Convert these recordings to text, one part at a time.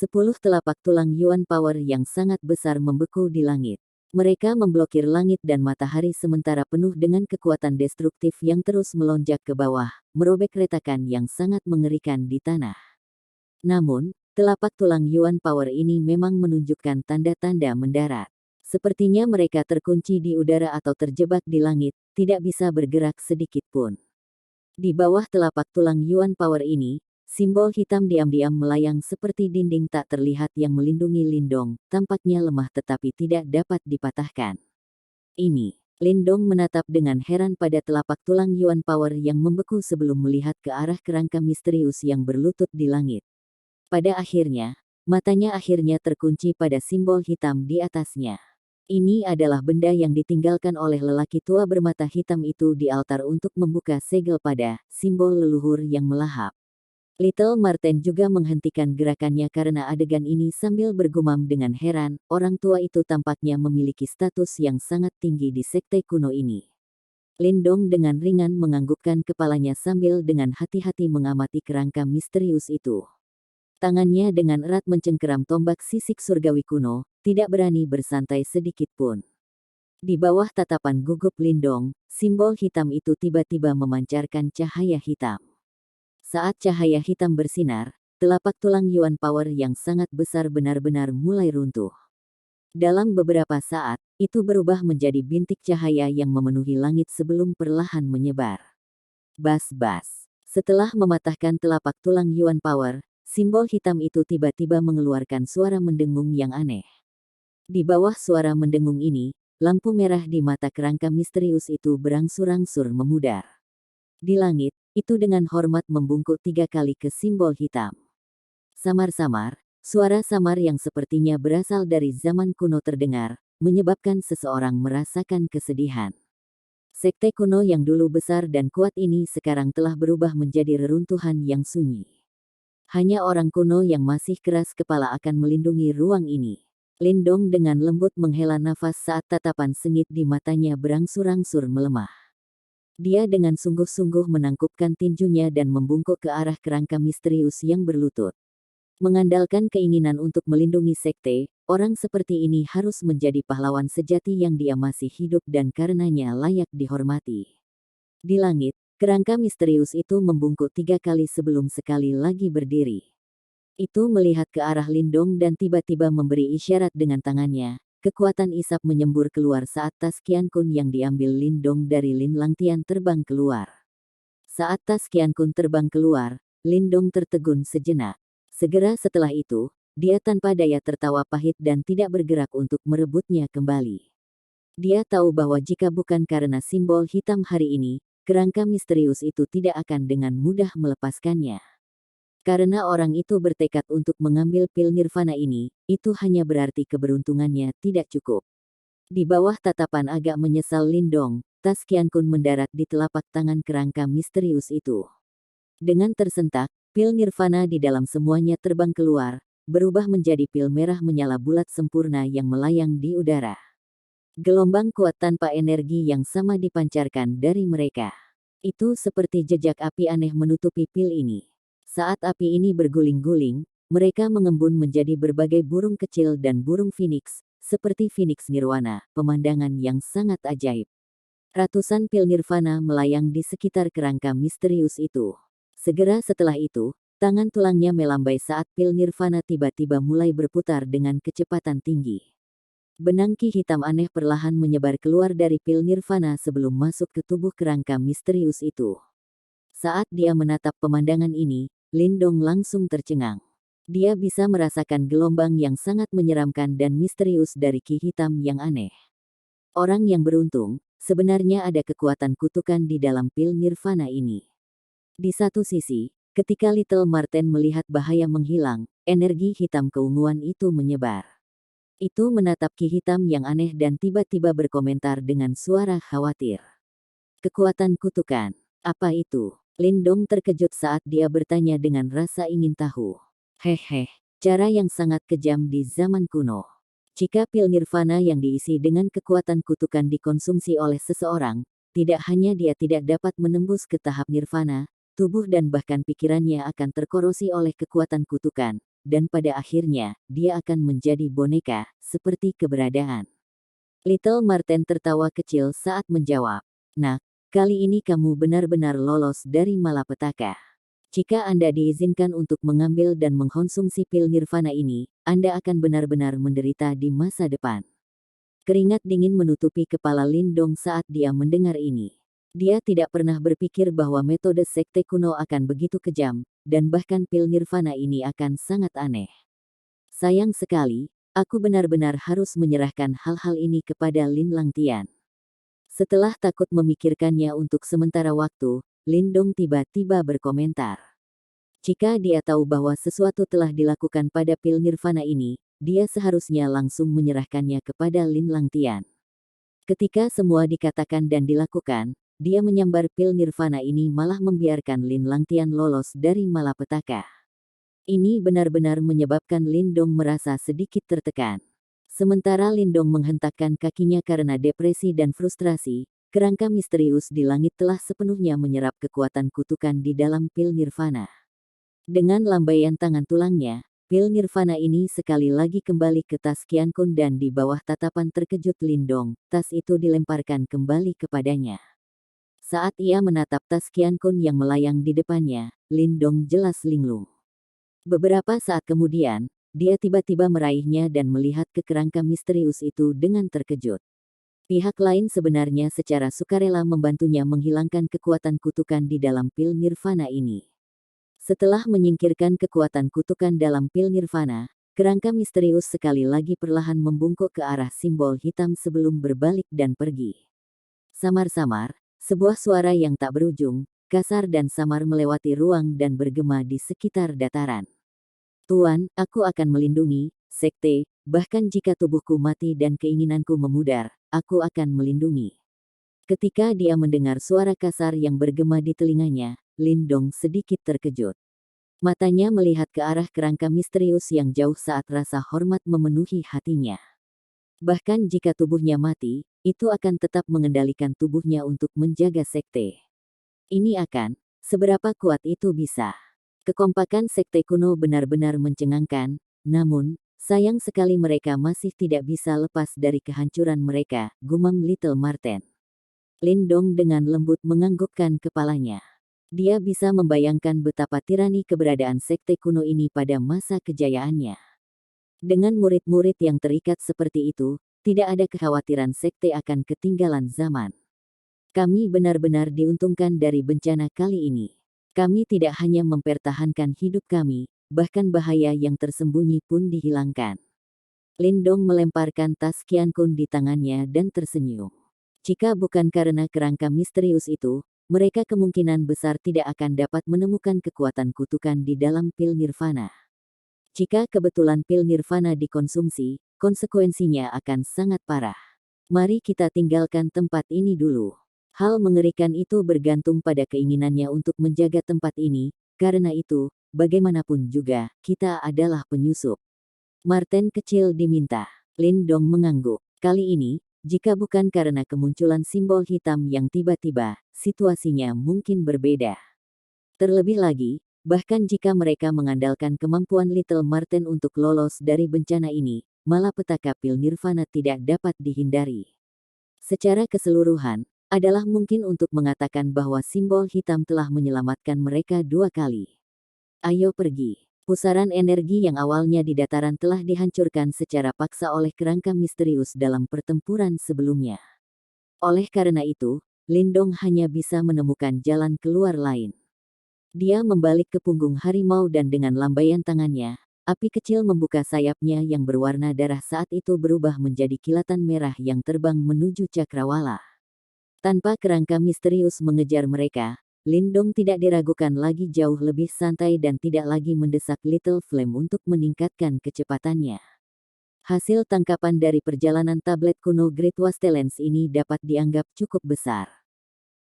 10 telapak tulang Yuan Power yang sangat besar membeku di langit. Mereka memblokir langit dan matahari sementara penuh dengan kekuatan destruktif yang terus melonjak ke bawah, merobek retakan yang sangat mengerikan di tanah. Namun, telapak tulang Yuan Power ini memang menunjukkan tanda-tanda mendarat. Sepertinya mereka terkunci di udara atau terjebak di langit, tidak bisa bergerak sedikit pun. Di bawah telapak tulang Yuan Power ini, simbol hitam diam-diam melayang seperti dinding tak terlihat yang melindungi Lindong, tampaknya lemah tetapi tidak dapat dipatahkan. Ini, Lindong menatap dengan heran pada telapak tulang Yuan Power yang membeku sebelum melihat ke arah kerangka misterius yang berlutut di langit. Pada akhirnya, matanya akhirnya terkunci pada simbol hitam di atasnya. Ini adalah benda yang ditinggalkan oleh lelaki tua bermata hitam itu di altar untuk membuka segel pada simbol leluhur yang melahap. Little Marten juga menghentikan gerakannya karena adegan ini sambil bergumam dengan heran, orang tua itu tampaknya memiliki status yang sangat tinggi di sekte kuno ini. Lindong dengan ringan menganggukkan kepalanya sambil dengan hati-hati mengamati kerangka misterius itu. Tangannya dengan erat mencengkeram tombak sisik surgawi kuno, tidak berani bersantai sedikit pun. Di bawah tatapan gugup Lindong, simbol hitam itu tiba-tiba memancarkan cahaya hitam. Saat cahaya hitam bersinar, telapak tulang Yuan Power yang sangat besar benar-benar mulai runtuh. Dalam beberapa saat, itu berubah menjadi bintik cahaya yang memenuhi langit sebelum perlahan menyebar. Bas-bas. Setelah mematahkan telapak tulang Yuan Power, simbol hitam itu tiba-tiba mengeluarkan suara mendengung yang aneh. Di bawah suara mendengung ini, lampu merah di mata kerangka misterius itu berangsur-angsur memudar. Di langit, itu dengan hormat membungkuk 3 kali ke simbol hitam. Samar-samar, suara samar yang sepertinya berasal dari zaman kuno terdengar, menyebabkan seseorang merasakan kesedihan. Sekte kuno yang dulu besar dan kuat ini sekarang telah berubah menjadi reruntuhan yang sunyi. Hanya orang kuno yang masih keras kepala akan melindungi ruang ini. Lindong dengan lembut menghela nafas saat tatapan sengit di matanya berangsur-angsur melemah. Dia dengan sungguh-sungguh menangkupkan tinjunya dan membungkuk ke arah kerangka misterius yang berlutut. Mengandalkan keinginan untuk melindungi sekte, orang seperti ini harus menjadi pahlawan sejati yang dia masih hidup dan karenanya layak dihormati. Di langit, kerangka misterius itu membungkuk 3 kali sebelum sekali lagi berdiri. Itu melihat ke arah Lindong dan tiba-tiba memberi isyarat dengan tangannya. Kekuatan isap menyembur keluar saat tas Qiankun yang diambil Lindong dari Lin Langtian terbang keluar. Saat tas Qiankun terbang keluar, Lindong tertegun sejenak. Segera setelah itu, dia tanpa daya tertawa pahit dan tidak bergerak untuk merebutnya kembali. Dia tahu bahwa jika bukan karena simbol hitam hari ini, kerangka misterius itu tidak akan dengan mudah melepaskannya. Karena orang itu bertekad untuk mengambil pil nirvana ini, itu hanya berarti keberuntungannya tidak cukup. Di bawah tatapan agak menyesal Lindong, tas Qiankun mendarat di telapak tangan kerangka misterius itu. Dengan tersentak, pil nirvana di dalam semuanya terbang keluar, berubah menjadi pil merah menyala bulat sempurna yang melayang di udara. Gelombang kuat tanpa energi yang sama dipancarkan dari mereka. Itu seperti jejak api aneh menutupi pil ini. Saat api ini berguling-guling, mereka mengembun menjadi berbagai burung kecil dan burung phoenix, seperti phoenix nirwana, pemandangan yang sangat ajaib. Ratusan pil nirvana melayang di sekitar kerangka misterius itu. Segera setelah itu, tangan tulangnya melambai saat pil nirvana tiba-tiba mulai berputar dengan kecepatan tinggi. Benang ki hitam aneh perlahan menyebar keluar dari pil nirvana sebelum masuk ke tubuh kerangka misterius itu. Saat dia menatap pemandangan ini, Lindong langsung tercengang. Dia bisa merasakan gelombang yang sangat menyeramkan dan misterius dari ki hitam yang aneh. Orang yang beruntung, sebenarnya ada kekuatan kutukan di dalam pil nirvana ini. Di satu sisi, ketika Little Marten melihat bahaya menghilang, energi hitam keunguan itu menyebar. Itu menatap ki hitam yang aneh dan tiba-tiba berkomentar dengan suara khawatir. Kekuatan kutukan, apa itu? Lindong terkejut saat dia bertanya dengan rasa ingin tahu. Hehe, cara yang sangat kejam di zaman kuno. Jika pil nirvana yang diisi dengan kekuatan kutukan dikonsumsi oleh seseorang, tidak hanya dia tidak dapat menembus ke tahap nirvana, tubuh dan bahkan pikirannya akan terkorosi oleh kekuatan kutukan, dan pada akhirnya, dia akan menjadi boneka, seperti keberadaan. Little Marten tertawa kecil saat menjawab. Nak, kali ini kamu benar-benar lolos dari malapetaka. Jika Anda diizinkan untuk mengambil dan mengkonsumsi pil nirvana ini, Anda akan benar-benar menderita di masa depan. Keringat dingin menutupi kepala Lindong saat dia mendengar ini. Dia tidak pernah berpikir bahwa metode sekte kuno akan begitu kejam, dan bahkan pil nirvana ini akan sangat aneh. Sayang sekali, aku benar-benar harus menyerahkan hal-hal ini kepada Lin Langtian. Setelah takut memikirkannya untuk sementara waktu, Lindong tiba-tiba berkomentar. Jika dia tahu bahwa sesuatu telah dilakukan pada pil nirvana ini, dia seharusnya langsung menyerahkannya kepada Lin Langtian. Ketika semua dikatakan dan dilakukan, dia menyambar pil nirvana ini malah membiarkan Lin Langtian lolos dari malapetaka. Ini benar-benar menyebabkan Lindong merasa sedikit tertekan. Sementara Lindong menghentakkan kakinya karena depresi dan frustrasi, kerangka misterius di langit telah sepenuhnya menyerap kekuatan kutukan di dalam pil nirvana. Dengan lambaian tangan tulangnya, pil nirvana ini sekali lagi kembali ke tas Qiankun dan di bawah tatapan terkejut Lindong, tas itu dilemparkan kembali kepadanya. Saat ia menatap tas Qiankun yang melayang di depannya, Lindong jelas linglung. Beberapa saat kemudian, dia tiba-tiba meraihnya dan melihat ke kerangka misterius itu dengan terkejut. Pihak lain sebenarnya secara sukarela membantunya menghilangkan kekuatan kutukan di dalam pil nirvana ini. Setelah menyingkirkan kekuatan kutukan dalam pil nirvana, kerangka misterius sekali lagi perlahan membungkuk ke arah simbol hitam sebelum berbalik dan pergi. Samar-samar, sebuah suara yang tak berujung, kasar dan samar melewati ruang dan bergema di sekitar dataran. Tuan, aku akan melindungi, sekte, bahkan jika tubuhku mati dan keinginanku memudar, aku akan melindungi. Ketika dia mendengar suara kasar yang bergema di telinganya, Lindong sedikit terkejut. Matanya melihat ke arah kerangka misterius yang jauh saat rasa hormat memenuhi hatinya. Bahkan jika tubuhnya mati, itu akan tetap mengendalikan tubuhnya untuk menjaga sekte. Ini akan, seberapa kuat itu bisa. Kekompakan sekte kuno benar-benar mencengangkan, namun, sayang sekali mereka masih tidak bisa lepas dari kehancuran mereka, gumam Little Marten. Lindong dengan lembut menganggukkan kepalanya. Dia bisa membayangkan betapa tirani keberadaan sekte kuno ini pada masa kejayaannya. Dengan murid-murid yang terikat seperti itu, tidak ada kekhawatiran sekte akan ketinggalan zaman. Kami benar-benar diuntungkan dari bencana kali ini. Kami tidak hanya mempertahankan hidup kami, bahkan bahaya yang tersembunyi pun dihilangkan. Lindong melemparkan tas Qiankun di tangannya dan tersenyum. Jika bukan karena kerangka misterius itu, mereka kemungkinan besar tidak akan dapat menemukan kekuatan kutukan di dalam pil nirvana. Jika kebetulan pil nirvana dikonsumsi, konsekuensinya akan sangat parah. Mari kita tinggalkan tempat ini dulu. Hal mengerikan itu bergantung pada keinginannya untuk menjaga tempat ini, karena itu, bagaimanapun juga, kita adalah penyusup. Marten kecil diminta. Lindong mengangguk. Kali ini, jika bukan karena kemunculan simbol hitam yang tiba-tiba, situasinya mungkin berbeda. Terlebih lagi, bahkan jika mereka mengandalkan kemampuan Little Marten untuk lolos dari bencana ini, malapetaka pil nirvana tidak dapat dihindari. Secara keseluruhan, adalah mungkin untuk mengatakan bahwa simbol hitam telah menyelamatkan mereka 2 kali. Ayo pergi. Pusaran energi yang awalnya di dataran telah dihancurkan secara paksa oleh kerangka misterius dalam pertempuran sebelumnya. Oleh karena itu, Lindong hanya bisa menemukan jalan keluar lain. Dia membalik ke punggung harimau dan dengan lambaian tangannya, api kecil membuka sayapnya yang berwarna darah saat itu berubah menjadi kilatan merah yang terbang menuju cakrawala. Tanpa kerangka misterius mengejar mereka, Lindong tidak diragukan lagi jauh lebih santai dan tidak lagi mendesak Little Flame untuk meningkatkan kecepatannya. Hasil tangkapan dari perjalanan tablet kuno Great Wastelens ini dapat dianggap cukup besar.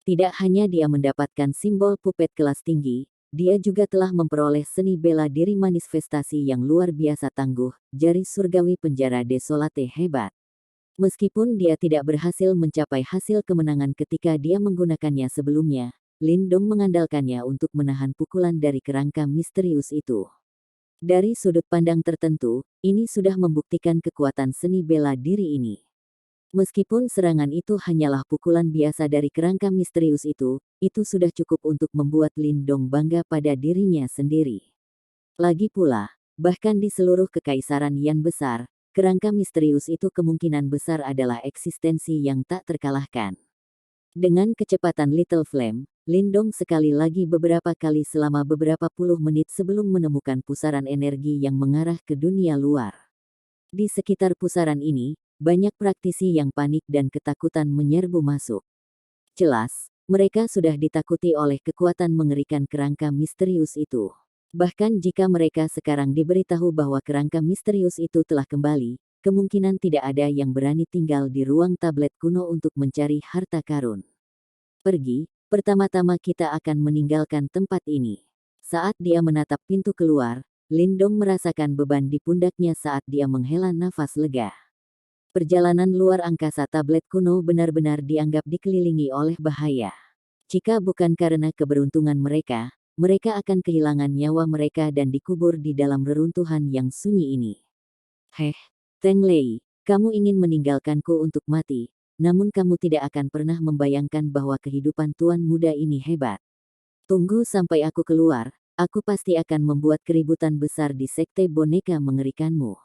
Tidak hanya dia mendapatkan simbol pupet kelas tinggi, dia juga telah memperoleh seni bela diri manifestasi yang luar biasa tangguh, jari surgawi penjara desolate hebat. Meskipun dia tidak berhasil mencapai hasil kemenangan ketika dia menggunakannya sebelumnya, Lindong mengandalkannya untuk menahan pukulan dari kerangka misterius itu. Dari sudut pandang tertentu, ini sudah membuktikan kekuatan seni bela diri ini. Meskipun serangan itu hanyalah pukulan biasa dari kerangka misterius itu sudah cukup untuk membuat Lindong bangga pada dirinya sendiri. Lagi pula, bahkan di seluruh kekaisaran Yan besar, kerangka misterius itu kemungkinan besar adalah eksistensi yang tak terkalahkan. Dengan kecepatan Little Flame, Lindong sekali lagi beberapa kali selama beberapa puluh menit sebelum menemukan pusaran energi yang mengarah ke dunia luar. Di sekitar pusaran ini, banyak praktisi yang panik dan ketakutan menyerbu masuk. Jelas, mereka sudah ditakuti oleh kekuatan mengerikan kerangka misterius itu. Bahkan jika mereka sekarang diberitahu bahwa kerangka misterius itu telah kembali, kemungkinan tidak ada yang berani tinggal di ruang tablet kuno untuk mencari harta karun. Pergi, pertama-tama kita akan meninggalkan tempat ini. Saat dia menatap pintu keluar, Lindong merasakan beban di pundaknya saat dia menghela nafas lega. Perjalanan luar angkasa tablet kuno benar-benar dianggap dikelilingi oleh bahaya. Jika bukan karena keberuntungan mereka akan kehilangan nyawa mereka dan dikubur di dalam reruntuhan yang sunyi ini. Teng Lei, kamu ingin meninggalkanku untuk mati, namun kamu tidak akan pernah membayangkan bahwa kehidupan tuan muda ini hebat. Tunggu sampai aku keluar, aku pasti akan membuat keributan besar di sekte boneka mengerikanmu.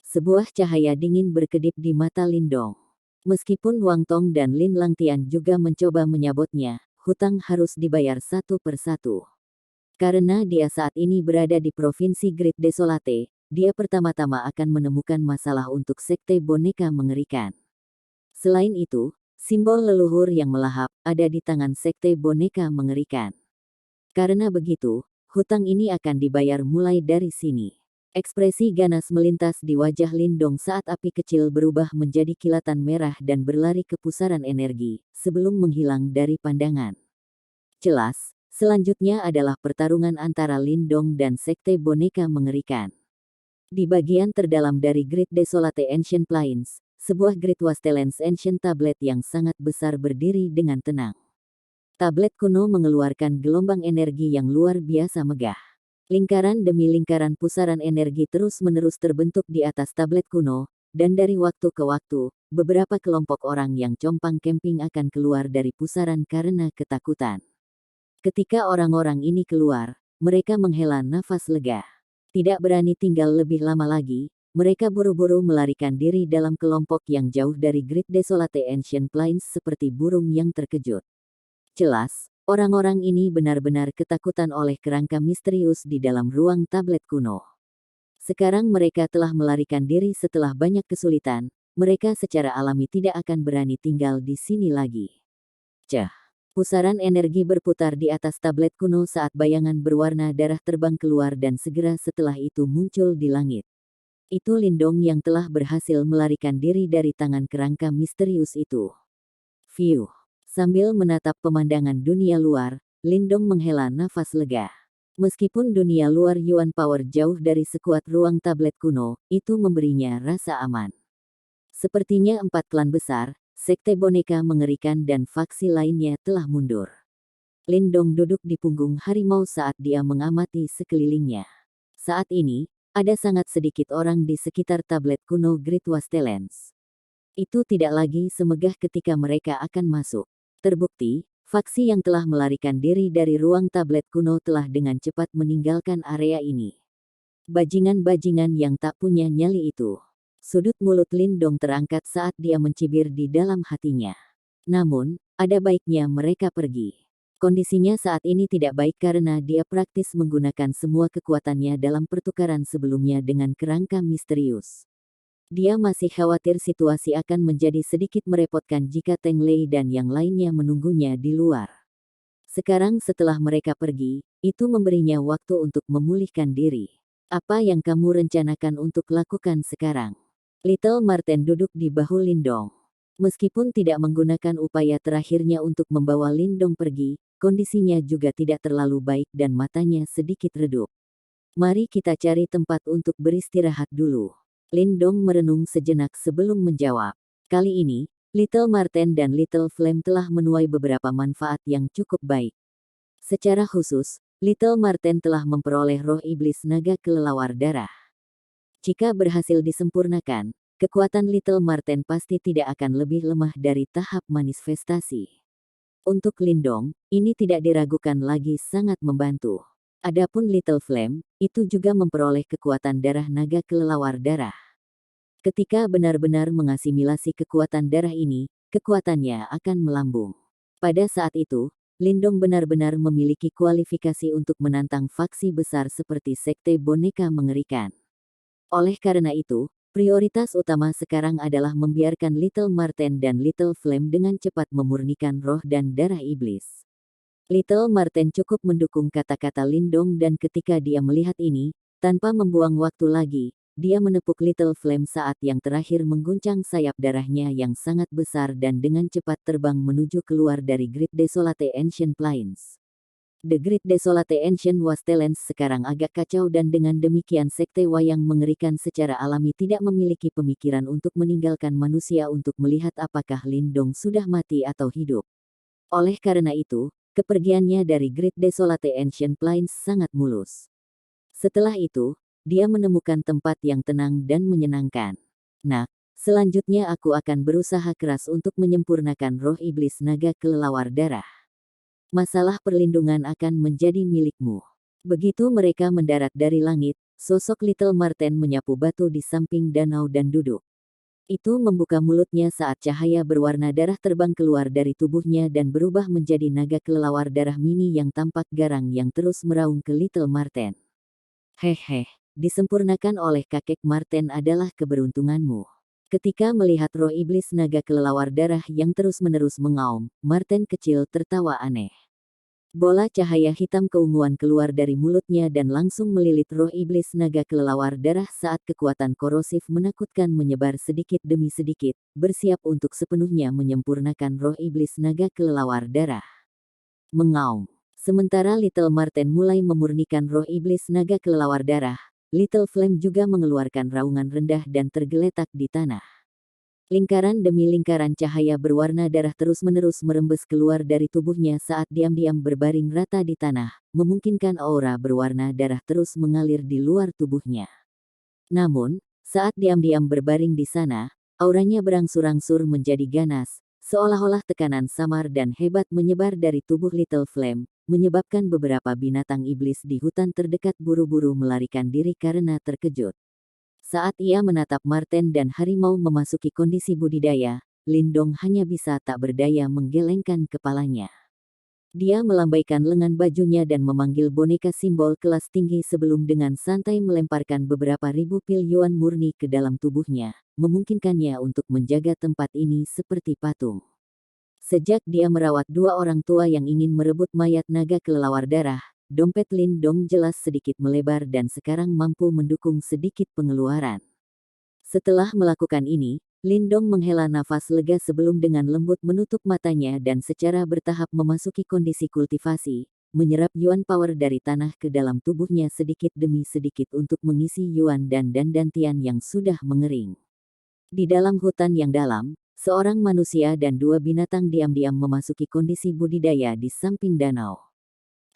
Sebuah cahaya dingin berkedip di mata Lindong. Meskipun Wang Tong dan Lin Langtian juga mencoba menyabotnya, hutang harus dibayar satu persatu. Karena dia saat ini berada di Provinsi Great Desolate, dia pertama-tama akan menemukan masalah untuk sekte boneka mengerikan. Selain itu, simbol leluhur yang melahap ada di tangan sekte boneka mengerikan. Karena begitu, hutang ini akan dibayar mulai dari sini. Ekspresi ganas melintas di wajah Lindong saat api kecil berubah menjadi kilatan merah dan berlari ke pusaran energi, sebelum menghilang dari pandangan. Jelas, selanjutnya adalah pertarungan antara Lindong dan sekte boneka mengerikan. Di bagian terdalam dari Great Desolate Ancient Plains, sebuah Great Wastelands Ancient Tablet yang sangat besar berdiri dengan tenang. Tablet kuno mengeluarkan gelombang energi yang luar biasa megah. Lingkaran demi lingkaran pusaran energi terus-menerus terbentuk di atas tablet kuno, dan dari waktu ke waktu, beberapa kelompok orang yang compang camping akan keluar dari pusaran karena ketakutan. Ketika orang-orang ini keluar, mereka menghela nafas lega. Tidak berani tinggal lebih lama lagi, mereka buru-buru melarikan diri dalam kelompok yang jauh dari Great Desolate Ancient Plains seperti burung yang terkejut. Jelas, orang-orang ini benar-benar ketakutan oleh kerangka misterius di dalam ruang tablet kuno. Sekarang mereka telah melarikan diri setelah banyak kesulitan, mereka secara alami tidak akan berani tinggal di sini lagi. Pusaran energi berputar di atas tablet kuno saat bayangan berwarna darah terbang keluar dan segera setelah itu muncul di langit. Itu Lindong yang telah berhasil melarikan diri dari tangan kerangka misterius itu. Sambil menatap pemandangan dunia luar, Lindong menghela nafas lega. Meskipun dunia luar Yuan Power jauh dari sekuat ruang tablet kuno, itu memberinya rasa aman. Sepertinya 4 klan besar, sekte boneka mengerikan dan faksi lainnya telah mundur. Lindong duduk di punggung harimau saat dia mengamati sekelilingnya. Saat ini, ada sangat sedikit orang di sekitar tablet kuno Great Wastelands. Itu tidak lagi semegah ketika mereka akan masuk. Terbukti, faksi yang telah melarikan diri dari ruang tablet kuno telah dengan cepat meninggalkan area ini. Bajingan-bajingan yang tak punya nyali itu. Sudut mulut Lindong terangkat saat dia mencibir di dalam hatinya. Namun, ada baiknya mereka pergi. Kondisinya saat ini tidak baik karena dia praktis menggunakan semua kekuatannya dalam pertukaran sebelumnya dengan kerangka misterius. Dia masih khawatir situasi akan menjadi sedikit merepotkan jika Teng Lei dan yang lainnya menunggunya di luar. Sekarang setelah mereka pergi, itu memberinya waktu untuk memulihkan diri. Apa yang kamu rencanakan untuk lakukan sekarang? Little Marten duduk di bahu Lindong. Meskipun tidak menggunakan upaya terakhirnya untuk membawa Lindong pergi, kondisinya juga tidak terlalu baik dan matanya sedikit redup. Mari kita cari tempat untuk beristirahat dulu. Lindong merenung sejenak sebelum menjawab. Kali ini, Little Marten dan Little Flame telah menuai beberapa manfaat yang cukup baik. Secara khusus, Little Marten telah memperoleh roh iblis naga kelelawar darah. Jika berhasil disempurnakan, kekuatan Little Marten pasti tidak akan lebih lemah dari tahap manifestasi. Untuk Lindong, ini tidak diragukan lagi sangat membantu. Adapun Little Flame, itu juga memperoleh kekuatan darah naga kelelawar darah. Ketika benar-benar mengasimilasi kekuatan darah ini, kekuatannya akan melambung. Pada saat itu, Lindong benar-benar memiliki kualifikasi untuk menantang faksi besar seperti Sekte Boneka Mengerikan. Oleh karena itu, prioritas utama sekarang adalah membiarkan Little Marten dan Little Flame dengan cepat memurnikan roh dan darah iblis. Little Marten cukup mendukung kata-kata Lindong dan ketika dia melihat ini, tanpa membuang waktu lagi, dia menepuk Little Flame saat yang terakhir mengguncang sayap darahnya yang sangat besar dan dengan cepat terbang menuju keluar dari Great Desolate Ancient Plains. The Great Desolate Ancient Wastelands sekarang agak kacau dan dengan demikian Sekte Wayang Mengerikan secara alami tidak memiliki pemikiran untuk meninggalkan manusia untuk melihat apakah Lindong sudah mati atau hidup. Oleh karena itu, kepergiannya dari Great Desolate Ancient Plains sangat mulus. Setelah itu, dia menemukan tempat yang tenang dan menyenangkan. Nah, selanjutnya aku akan berusaha keras untuk menyempurnakan roh iblis naga kelelawar darah. Masalah perlindungan akan menjadi milikmu. Begitu mereka mendarat dari langit, sosok Little Marten menyapu batu di samping danau dan duduk. Itu membuka mulutnya saat cahaya berwarna darah terbang keluar dari tubuhnya dan berubah menjadi naga kelelawar darah mini yang tampak garang yang terus meraung ke Little Marten. Hehe, disempurnakan oleh kakek Marten adalah keberuntunganmu. Ketika melihat roh iblis naga kelelawar darah yang terus-menerus mengaum, Marten kecil tertawa aneh. Bola cahaya hitam keunguan keluar dari mulutnya dan langsung melilit roh iblis naga kelelawar darah saat kekuatan korosif menakutkan menyebar sedikit demi sedikit, bersiap untuk sepenuhnya menyempurnakan roh iblis naga kelelawar darah. Mengaum. Sementara Little Marten mulai memurnikan roh iblis naga kelelawar darah, Little Flame juga mengeluarkan raungan rendah dan tergeletak di tanah. Lingkaran demi lingkaran cahaya berwarna darah terus-menerus merembes keluar dari tubuhnya saat diam-diam berbaring rata di tanah, memungkinkan aura berwarna darah terus mengalir di luar tubuhnya. Namun, saat diam-diam berbaring di sana, auranya berangsur-angsur menjadi ganas, seolah-olah tekanan samar dan hebat menyebar dari tubuh Little Flame, menyebabkan beberapa binatang iblis di hutan terdekat buru-buru melarikan diri karena terkejut. Saat ia menatap Marten dan harimau memasuki kondisi budidaya, Lindong hanya bisa tak berdaya menggelengkan kepalanya. Dia melambaikan lengan bajunya dan memanggil boneka simbol kelas tinggi sebelum dengan santai melemparkan beberapa ribu pil yuan murni ke dalam tubuhnya, memungkinkannya untuk menjaga tempat ini seperti patung. Sejak dia merawat dua orang tua yang ingin merebut mayat naga kelelawar darah, dompet Lindong jelas sedikit melebar dan sekarang mampu mendukung sedikit pengeluaran. Setelah melakukan ini, Lindong menghela nafas lega sebelum dengan lembut menutup matanya dan secara bertahap memasuki kondisi kultivasi, menyerap yuan power dari tanah ke dalam tubuhnya sedikit demi sedikit untuk mengisi yuan dan dantian yang sudah mengering. Di dalam hutan yang dalam, seorang manusia dan dua binatang diam-diam memasuki kondisi budidaya di samping danau.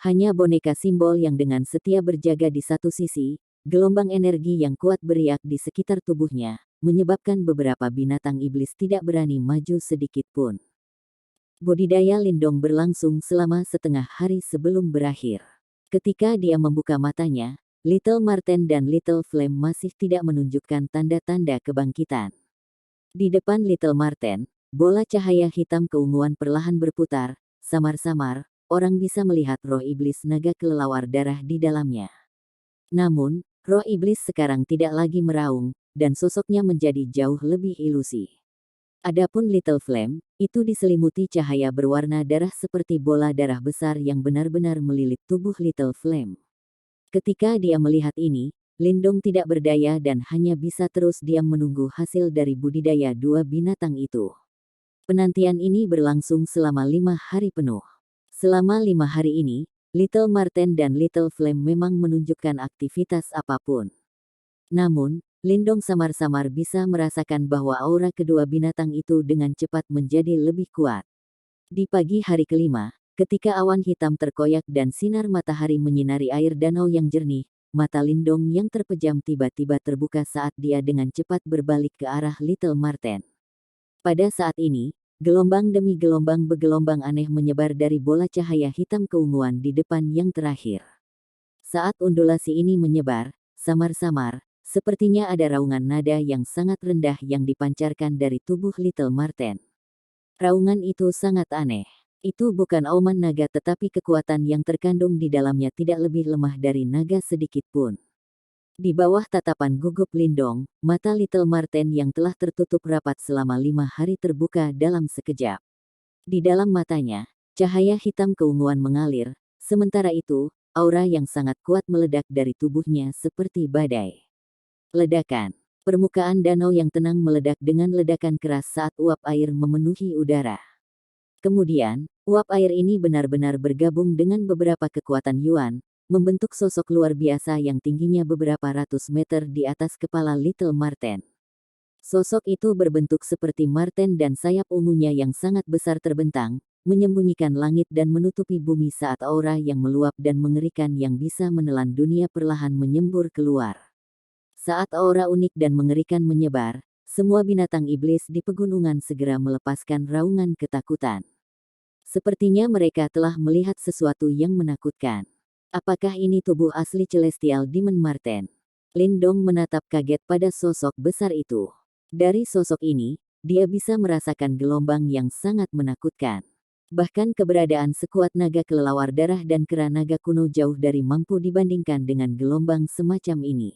Hanya boneka simbol yang dengan setia berjaga di satu sisi, gelombang energi yang kuat beriak di sekitar tubuhnya, menyebabkan beberapa binatang iblis tidak berani maju sedikit pun. Budidaya Lindong berlangsung selama setengah hari sebelum berakhir. Ketika dia membuka matanya, Little Marten dan Little Flame masih tidak menunjukkan tanda-tanda kebangkitan. Di depan Little Marten, bola cahaya hitam keunguan perlahan berputar, samar-samar, orang bisa melihat roh iblis naga kelelawar darah di dalamnya. Namun, roh iblis sekarang tidak lagi meraung, dan sosoknya menjadi jauh lebih ilusi. Adapun Little Flame, itu diselimuti cahaya berwarna darah seperti bola darah besar yang benar-benar melilit tubuh Little Flame. Ketika dia melihat ini, Lindong tidak berdaya dan hanya bisa terus diam menunggu hasil dari budidaya dua binatang itu. Penantian ini berlangsung selama 5 hari penuh. Selama 5 hari ini, Little Marten dan Little Flame memang menunjukkan aktivitas apapun. Namun, Lindong samar-samar bisa merasakan bahwa aura kedua binatang itu dengan cepat menjadi lebih kuat. Di pagi hari kelima, Ketika awan hitam terkoyak dan sinar matahari menyinari air danau yang jernih, mata Lindong yang terpejam tiba-tiba terbuka saat dia dengan cepat berbalik ke arah Little Marten. Pada saat ini, gelombang demi gelombang bergelombang aneh menyebar dari bola cahaya hitam keunguan di depan yang terakhir. Saat undulasi ini menyebar, samar-samar, sepertinya ada raungan nada yang sangat rendah yang dipancarkan dari tubuh Little Marten. Raungan itu sangat aneh. Itu bukan auman naga tetapi kekuatan yang terkandung di dalamnya tidak lebih lemah dari naga sedikit pun. Di bawah tatapan gugup Lindong, mata Little Marten yang telah tertutup rapat selama 5 hari terbuka dalam sekejap. Di dalam matanya, cahaya hitam keunguan mengalir, sementara itu, aura yang sangat kuat meledak dari tubuhnya seperti badai. Ledakan. Permukaan danau yang tenang meledak dengan ledakan keras saat uap air memenuhi udara. Kemudian, uap air ini benar-benar bergabung dengan beberapa kekuatan Yuan, membentuk sosok luar biasa yang tingginya beberapa ratus meter di atas kepala Little Marten. Sosok itu berbentuk seperti marten dan sayap ungunya yang sangat besar terbentang, menyembunyikan langit dan menutupi bumi saat aura yang meluap dan mengerikan yang bisa menelan dunia perlahan menyembur keluar. Saat aura unik dan mengerikan menyebar, semua binatang iblis di pegunungan segera melepaskan raungan ketakutan. Sepertinya mereka telah melihat sesuatu yang menakutkan. Apakah ini tubuh asli Celestial Demon Marten? Lindong menatap kaget pada sosok besar itu. Dari sosok ini, dia bisa merasakan gelombang yang sangat menakutkan. Bahkan keberadaan sekuat naga kelelawar darah dan kera naga kuno jauh dari mampu dibandingkan dengan gelombang semacam ini.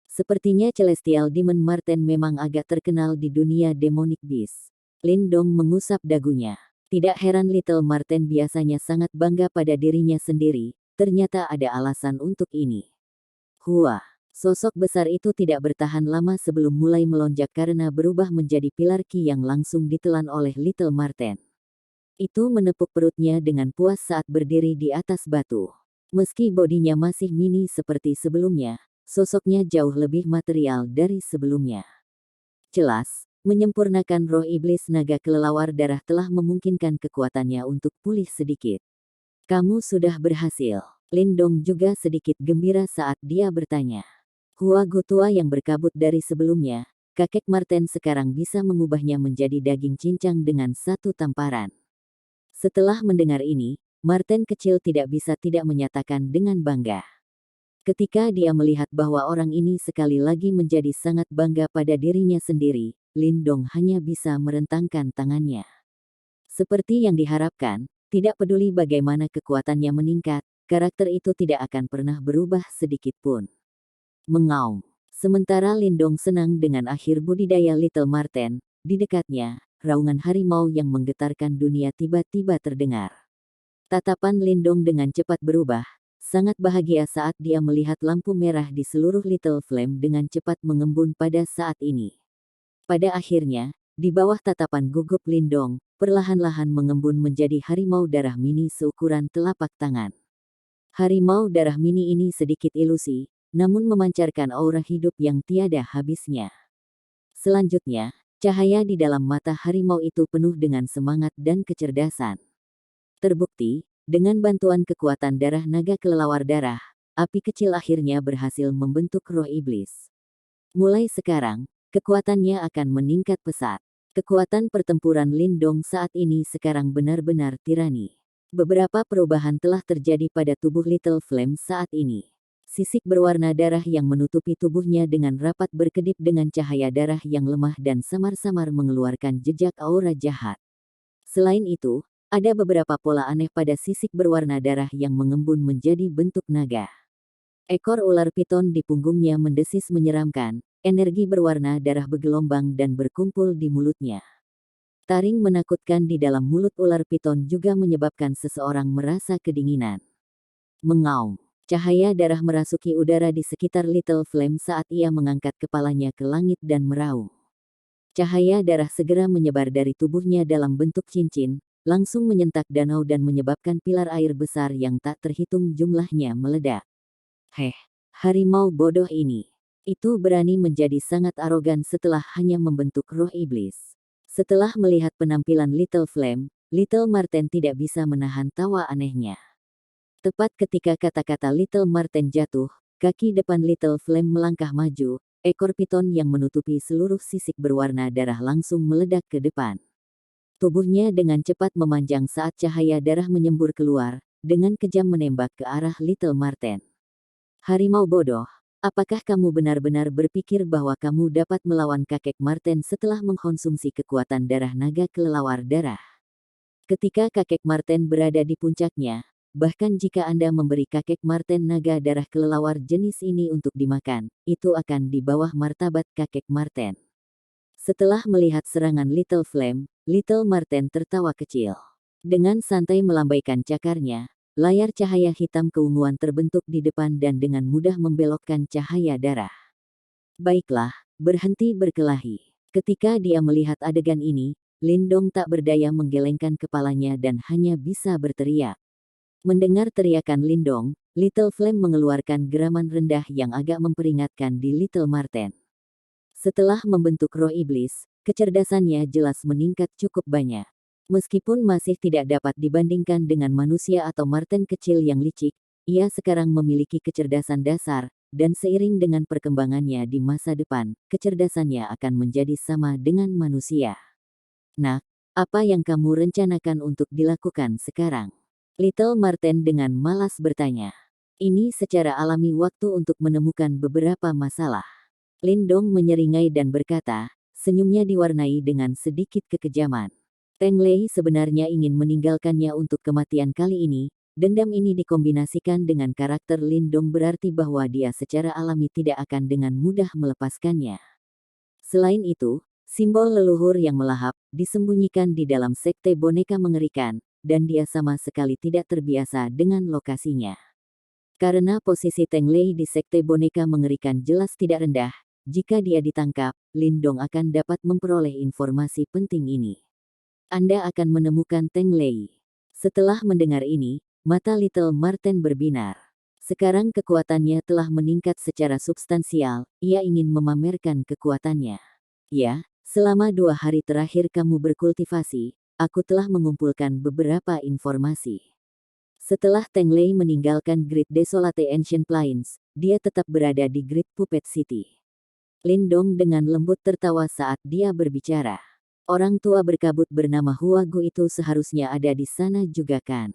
Sepertinya Celestial Demon Marten memang agak terkenal di dunia Demonic Beast. Lindong mengusap dagunya. Tidak heran Little Marten biasanya sangat bangga pada dirinya sendiri. Ternyata ada alasan untuk ini. Hua, sosok besar itu tidak bertahan lama sebelum mulai melonjak karena berubah menjadi pilar ki yang langsung ditelan oleh Little Marten. Itu menepuk perutnya dengan puas saat berdiri di atas batu. Meski bodinya masih mini seperti sebelumnya, sosoknya jauh lebih material dari sebelumnya. Jelas, menyempurnakan roh iblis naga kelelawar darah telah memungkinkan kekuatannya untuk pulih sedikit. Kamu sudah berhasil. Lindong juga sedikit gembira saat dia bertanya. Hua Gutua yang berkabut dari sebelumnya, kakek Marten sekarang bisa mengubahnya menjadi daging cincang dengan satu tamparan. Setelah mendengar ini, Marten kecil tidak bisa tidak menyatakan dengan bangga. Ketika dia melihat bahwa orang ini sekali lagi menjadi sangat bangga pada dirinya sendiri, Lindong hanya bisa merentangkan tangannya. Seperti yang diharapkan, tidak peduli bagaimana kekuatannya meningkat, karakter itu tidak akan pernah berubah sedikit pun. Mengaum. Sementara Lindong senang dengan akhir budidaya Little Marten, di dekatnya, raungan harimau yang menggetarkan dunia tiba-tiba terdengar. Tatapan Lindong dengan cepat berubah, sangat bahagia saat dia melihat lampu merah di seluruh Little Flame dengan cepat mengembun pada saat ini. Pada akhirnya, di bawah tatapan gugup Lindong, perlahan-lahan mengembun menjadi harimau darah mini seukuran telapak tangan. Harimau darah mini ini sedikit ilusi, namun memancarkan aura hidup yang tiada habisnya. Selanjutnya, cahaya di dalam mata harimau itu penuh dengan semangat dan kecerdasan. Terbukti, dengan bantuan kekuatan darah naga kelelawar darah, api kecil akhirnya berhasil membentuk roh iblis. Mulai sekarang, kekuatannya akan meningkat pesat. Kekuatan pertempuran Lindong saat ini sekarang benar-benar tirani. Beberapa perubahan telah terjadi pada tubuh Little Flame saat ini. Sisik berwarna darah yang menutupi tubuhnya dengan rapat berkedip dengan cahaya darah yang lemah dan samar-samar mengeluarkan jejak aura jahat. Selain itu, ada beberapa pola aneh pada sisik berwarna darah yang mengembun menjadi bentuk naga. Ekor ular piton di punggungnya mendesis menyeramkan. Energi berwarna darah bergelombang dan berkumpul di mulutnya. Taring menakutkan di dalam mulut ular piton juga menyebabkan seseorang merasa kedinginan. Mengaum. Cahaya darah merasuki udara di sekitar Little Flame saat ia mengangkat kepalanya ke langit dan meraung. Cahaya darah segera menyebar dari tubuhnya dalam bentuk cincin, langsung menyentak danau dan menyebabkan pilar air besar yang tak terhitung jumlahnya meledak. Harimau bodoh ini. Itu berani menjadi sangat arogan setelah hanya membentuk roh iblis. Setelah melihat penampilan Little Flame, Little Marten tidak bisa menahan tawa anehnya. Tepat ketika kata-kata Little Marten jatuh, kaki depan Little Flame melangkah maju, ekor piton yang menutupi seluruh sisik berwarna darah langsung meledak ke depan. Tubuhnya dengan cepat memanjang saat cahaya darah menyembur keluar, dengan kejam menembak ke arah Little Marten. Harimau bodoh, apakah kamu benar-benar berpikir bahwa kamu dapat melawan kakek Marten setelah mengkonsumsi kekuatan darah naga kelelawar darah? Ketika kakek Marten berada di puncaknya, bahkan jika Anda memberi kakek Marten naga darah kelelawar jenis ini untuk dimakan, itu akan di bawah martabat kakek Marten. Setelah melihat serangan Little Flame, Little Marten tertawa kecil. Dengan santai melambaikan cakarnya, layar cahaya hitam keunguan terbentuk di depan dan dengan mudah membelokkan cahaya darah. Baiklah, berhenti berkelahi. Ketika dia melihat adegan ini, Lindong tak berdaya menggelengkan kepalanya dan hanya bisa berteriak. Mendengar teriakan Lindong, Little Flame mengeluarkan geraman rendah yang agak memperingatkan di Little Marten. Setelah membentuk roh iblis, kecerdasannya jelas meningkat cukup banyak. Meskipun masih tidak dapat dibandingkan dengan manusia atau Marten kecil yang licik, ia sekarang memiliki kecerdasan dasar, dan seiring dengan perkembangannya di masa depan, kecerdasannya akan menjadi sama dengan manusia. Nak, apa yang kamu rencanakan untuk dilakukan sekarang? Little Marten dengan malas bertanya. Ini secara alami waktu untuk menemukan beberapa masalah. Lindong menyeringai dan berkata, senyumnya diwarnai dengan sedikit kekejaman. Teng Lei sebenarnya ingin meninggalkannya untuk kematian kali ini. Dendam ini dikombinasikan dengan karakter Lindong berarti bahwa dia secara alami tidak akan dengan mudah melepaskannya. Selain itu, simbol leluhur yang melahap disembunyikan di dalam sekte boneka mengerikan, dan dia sama sekali tidak terbiasa dengan lokasinya. Karena posisi Teng Lei di sekte boneka mengerikan jelas tidak rendah, jika dia ditangkap, Lindong akan dapat memperoleh informasi penting ini. Anda akan menemukan Teng Lei. Setelah mendengar ini, mata Little Marten berbinar. Sekarang kekuatannya telah meningkat secara substansial, ia ingin memamerkan kekuatannya. Ya, selama 2 hari terakhir kamu berkultivasi, aku telah mengumpulkan beberapa informasi. Setelah Teng Lei meninggalkan Great Desolate Ancient Plains, dia tetap berada di Great Puppet City. Lindong dengan lembut tertawa saat dia berbicara. Orang tua berkabut bernama Hua Gu itu seharusnya ada di sana juga kan?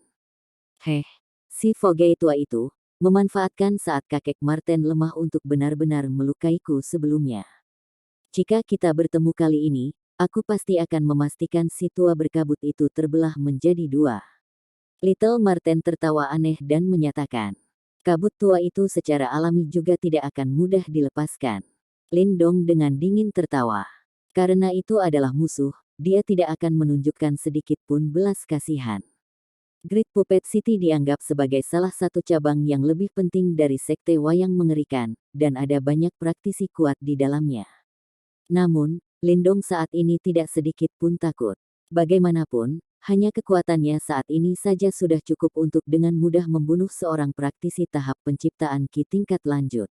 Si Fogey tua itu, memanfaatkan saat kakek Marten lemah untuk benar-benar melukaiku sebelumnya. Jika kita bertemu kali ini, aku pasti akan memastikan si tua berkabut itu terbelah menjadi 2. Little Marten tertawa aneh dan menyatakan, kabut tua itu secara alami juga tidak akan mudah dilepaskan. Lindong dengan dingin tertawa. Karena itu adalah musuh, dia tidak akan menunjukkan sedikit pun belas kasihan. Great Puppet City dianggap sebagai salah satu cabang yang lebih penting dari sekte wayang mengerikan, dan ada banyak praktisi kuat di dalamnya. Namun, Lindong saat ini tidak sedikit pun takut. Bagaimanapun, hanya kekuatannya saat ini saja sudah cukup untuk dengan mudah membunuh seorang praktisi tahap penciptaan Ki tingkat lanjut.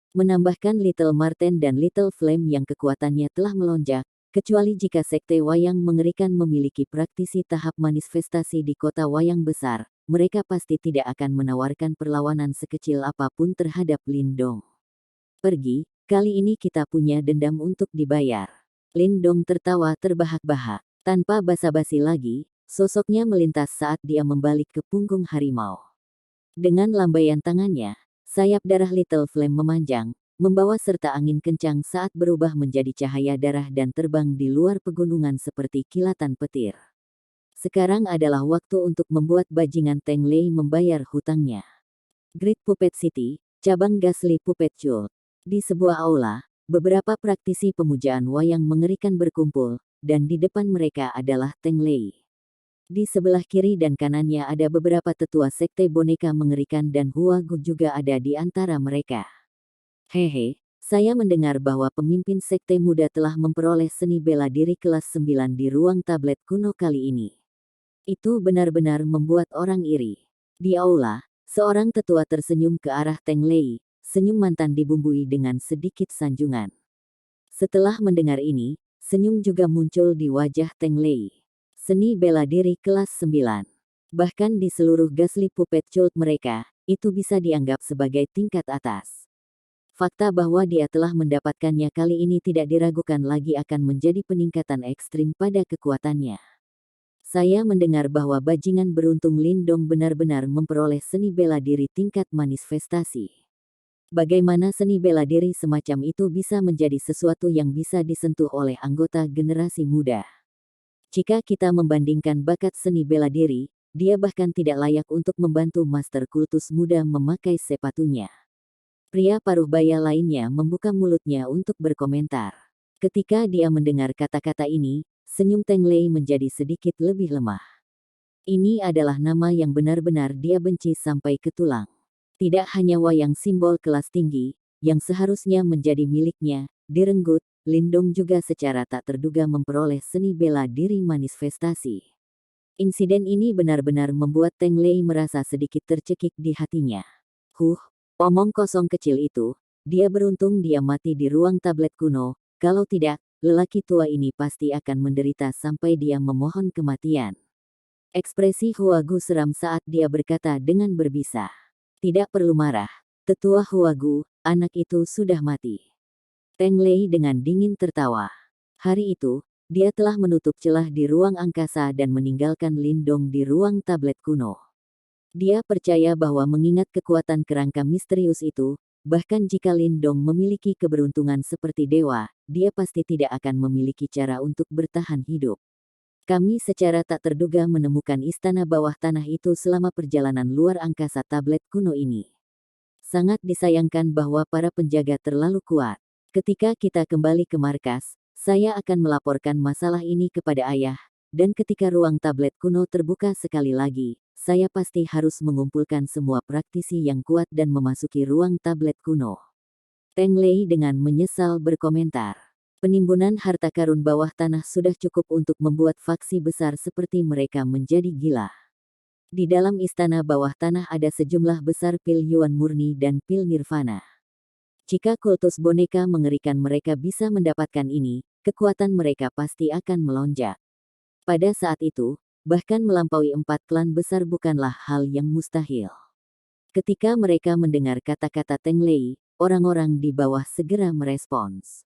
Menambahkan Little Marten dan Little Flame yang kekuatannya telah melonjak, kecuali jika sekte wayang mengerikan memiliki praktisi tahap manifestasi di kota wayang besar, mereka pasti tidak akan menawarkan perlawanan sekecil apapun terhadap Lindong. Pergi. Kali ini kita punya dendam untuk dibayar. Lindong tertawa terbahak-bahak. Tanpa basa-basi lagi, sosoknya melintas saat dia membalik ke punggung harimau. Dengan lambaian tangannya, sayap darah Little Flame memanjang, membawa serta angin kencang saat berubah menjadi cahaya darah dan terbang di luar pegunungan seperti kilatan petir. Sekarang adalah waktu untuk membuat bajingan Teng Lei membayar hutangnya. Great Puppet City, cabang Ghastly Puppet Cult. Di sebuah aula, beberapa praktisi pemujaan wayang mengerikan berkumpul, dan di depan mereka adalah Teng Lei. Di sebelah kiri dan kanannya ada beberapa tetua sekte boneka mengerikan dan Hua Gu juga ada di antara mereka. Hehe, saya mendengar bahwa pemimpin sekte muda telah memperoleh seni bela diri kelas 9 di ruang tablet kuno kali ini. Itu benar-benar membuat orang iri. Di aula, seorang tetua tersenyum ke arah Teng Lei. Senyum mantan dibumbui dengan sedikit sanjungan. Setelah mendengar ini, senyum juga muncul di wajah Teng Lei. Seni bela diri kelas 9. Bahkan di seluruh Ghastly Puppet Cult mereka, itu bisa dianggap sebagai tingkat atas. Fakta bahwa dia telah mendapatkannya kali ini tidak diragukan lagi akan menjadi peningkatan ekstrim pada kekuatannya. Saya mendengar bahwa bajingan beruntung Lindong benar-benar memperoleh seni bela diri tingkat manifestasi. Bagaimana seni bela diri semacam itu bisa menjadi sesuatu yang bisa disentuh oleh anggota generasi muda? Jika kita membandingkan bakat seni bela diri, dia bahkan tidak layak untuk membantu Master Kultus muda memakai sepatunya. Pria paruh baya lainnya membuka mulutnya untuk berkomentar. Ketika dia mendengar kata-kata ini, senyum Teng Lei menjadi sedikit lebih lemah. Ini adalah nama yang benar-benar dia benci sampai ke tulang. Tidak hanya wayang simbol kelas tinggi, yang seharusnya menjadi miliknya, direnggut, Lindong juga secara tak terduga memperoleh seni bela diri manifestasi. Insiden ini benar-benar membuat Teng Lei merasa sedikit tercekik di hatinya. Omong kosong kecil itu, dia beruntung dia mati di ruang tablet kuno, kalau tidak, lelaki tua ini pasti akan menderita sampai dia memohon kematian. Ekspresi Huagu seram saat dia berkata dengan berbisa. Tidak perlu marah, tetua Huagu, anak itu sudah mati. Teng Lei dengan dingin tertawa. Hari itu, dia telah menutup celah di ruang angkasa dan meninggalkan Lindong di ruang tablet kuno. Dia percaya bahwa mengingat kekuatan kerangka misterius itu, bahkan jika Lindong memiliki keberuntungan seperti dewa, dia pasti tidak akan memiliki cara untuk bertahan hidup. Kami secara tak terduga menemukan istana bawah tanah itu selama perjalanan luar angkasa tablet kuno ini. Sangat disayangkan bahwa para penjaga terlalu kuat. Ketika kita kembali ke markas, saya akan melaporkan masalah ini kepada ayah, dan ketika ruang tablet kuno terbuka sekali lagi, saya pasti harus mengumpulkan semua praktisi yang kuat dan memasuki ruang tablet kuno. Teng Lei dengan menyesal berkomentar. Penimbunan harta karun bawah tanah sudah cukup untuk membuat faksi besar seperti mereka menjadi gila. Di dalam istana bawah tanah ada sejumlah besar pil Yuan murni dan pil Nirvana. Jika kultus boneka mengerikan mereka bisa mendapatkan ini, kekuatan mereka pasti akan melonjak. Pada saat itu, bahkan melampaui 4 klan besar bukanlah hal yang mustahil. Ketika mereka mendengar kata-kata Teng Lei, orang-orang di bawah segera merespons.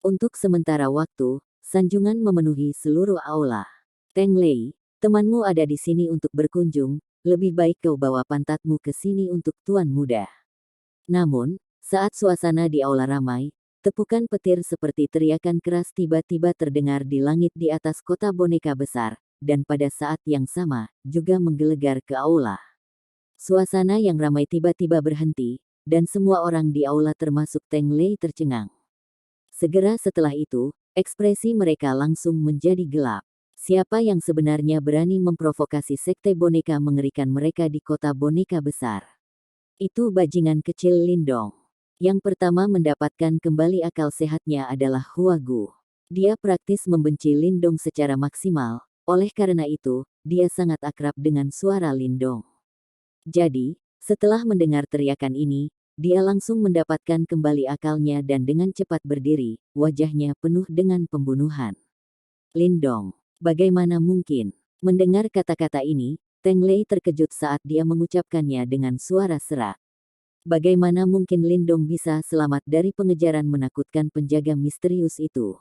Untuk sementara waktu, sanjungan memenuhi seluruh aula. Teng Lei, temanmu ada di sini untuk berkunjung, lebih baik kau bawa pantatmu ke sini untuk tuan muda. Namun, saat suasana di aula ramai, tepukan petir seperti teriakan keras tiba-tiba terdengar di langit di atas kota boneka besar, dan pada saat yang sama, juga menggelegar ke aula. Suasana yang ramai tiba-tiba berhenti, dan semua orang di aula termasuk Teng Lei tercengang. Segera setelah itu, ekspresi mereka langsung menjadi gelap. Siapa yang sebenarnya berani memprovokasi sekte boneka mengerikan mereka di kota boneka besar? Itu bajingan kecil Lindong. Yang pertama mendapatkan kembali akal sehatnya adalah Huagu. Dia praktis membenci Lindong secara maksimal, oleh karena itu, dia sangat akrab dengan suara Lindong. Jadi, setelah mendengar teriakan ini, dia langsung mendapatkan kembali akalnya dan dengan cepat berdiri, wajahnya penuh dengan pembunuhan. Lindong, bagaimana mungkin? Mendengar kata-kata ini, Teng Lei terkejut saat dia mengucapkannya dengan suara serak. Bagaimana mungkin Lindong bisa selamat dari pengejaran menakutkan penjaga misterius itu?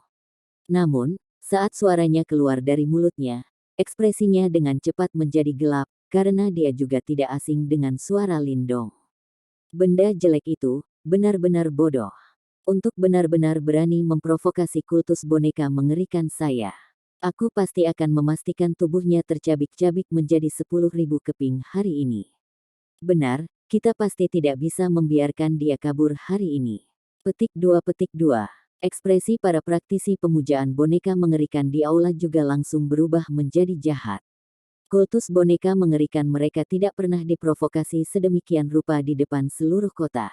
Namun, saat suaranya keluar dari mulutnya, ekspresinya dengan cepat menjadi gelap, karena dia juga tidak asing dengan suara Lindong. Benda jelek itu, benar-benar bodoh. Untuk benar-benar berani memprovokasi kultus boneka mengerikan saya. Aku pasti akan memastikan tubuhnya tercabik-cabik menjadi 10.000 keping hari ini. Benar, kita pasti tidak bisa membiarkan dia kabur hari ini. Petik 2. Ekspresi para praktisi pemujaan boneka mengerikan di aula juga langsung berubah menjadi jahat. Kultus boneka mengerikan mereka tidak pernah diprovokasi sedemikian rupa di depan seluruh kota.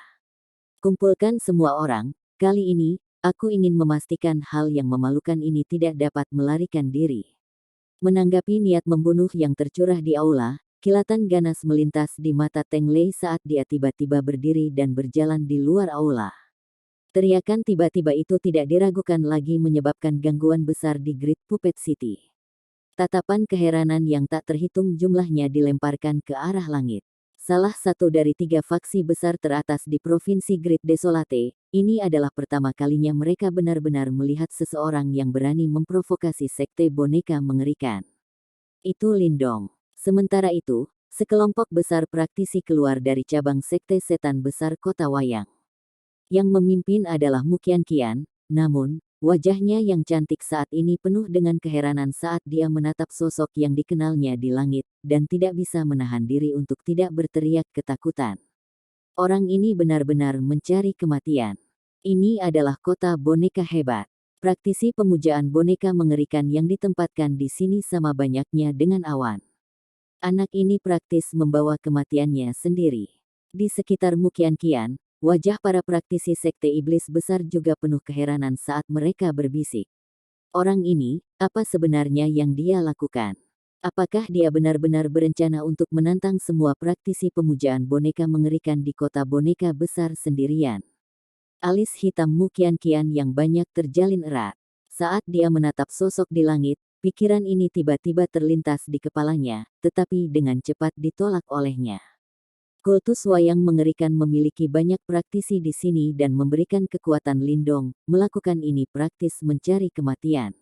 Kumpulkan semua orang, kali ini, aku ingin memastikan hal yang memalukan ini tidak dapat melarikan diri. Menanggapi niat membunuh yang tercurah di aula, kilatan ganas melintas di mata Teng Lei saat dia tiba-tiba berdiri dan berjalan di luar aula. Teriakan tiba-tiba itu tidak diragukan lagi menyebabkan gangguan besar di Great Puppet City. Tatapan keheranan yang tak terhitung jumlahnya dilemparkan ke arah langit. Salah satu dari 3 faksi besar teratas di Provinsi Great Desolate, ini adalah pertama kalinya mereka benar-benar melihat seseorang yang berani memprovokasi sekte boneka mengerikan. Itu Lindong. Sementara itu, sekelompok besar praktisi keluar dari cabang sekte setan besar kota Wayang. Yang memimpin adalah Muqian Qian, namun, wajahnya yang cantik saat ini penuh dengan keheranan saat dia menatap sosok yang dikenalnya di langit, dan tidak bisa menahan diri untuk tidak berteriak ketakutan. Orang ini benar-benar mencari kematian. Ini adalah kota boneka hebat. Praktisi pemujaan boneka mengerikan yang ditempatkan di sini sama banyaknya dengan awan. Anak ini praktis membawa kematiannya sendiri. Di sekitar Muqian Qian, wajah para praktisi sekte iblis besar juga penuh keheranan saat mereka berbisik. Orang ini, apa sebenarnya yang dia lakukan? Apakah dia benar-benar berencana untuk menantang semua praktisi pemujaan boneka mengerikan di kota boneka besar sendirian? Alis hitam Muqian Qian yang banyak terjalin erat. Saat dia menatap sosok di langit, pikiran ini tiba-tiba terlintas di kepalanya, tetapi dengan cepat ditolak olehnya. Kultus wayang mengerikan memiliki banyak praktisi di sini dan memberikan kekuatan Lindong, melakukan ini praktis mencari kematian.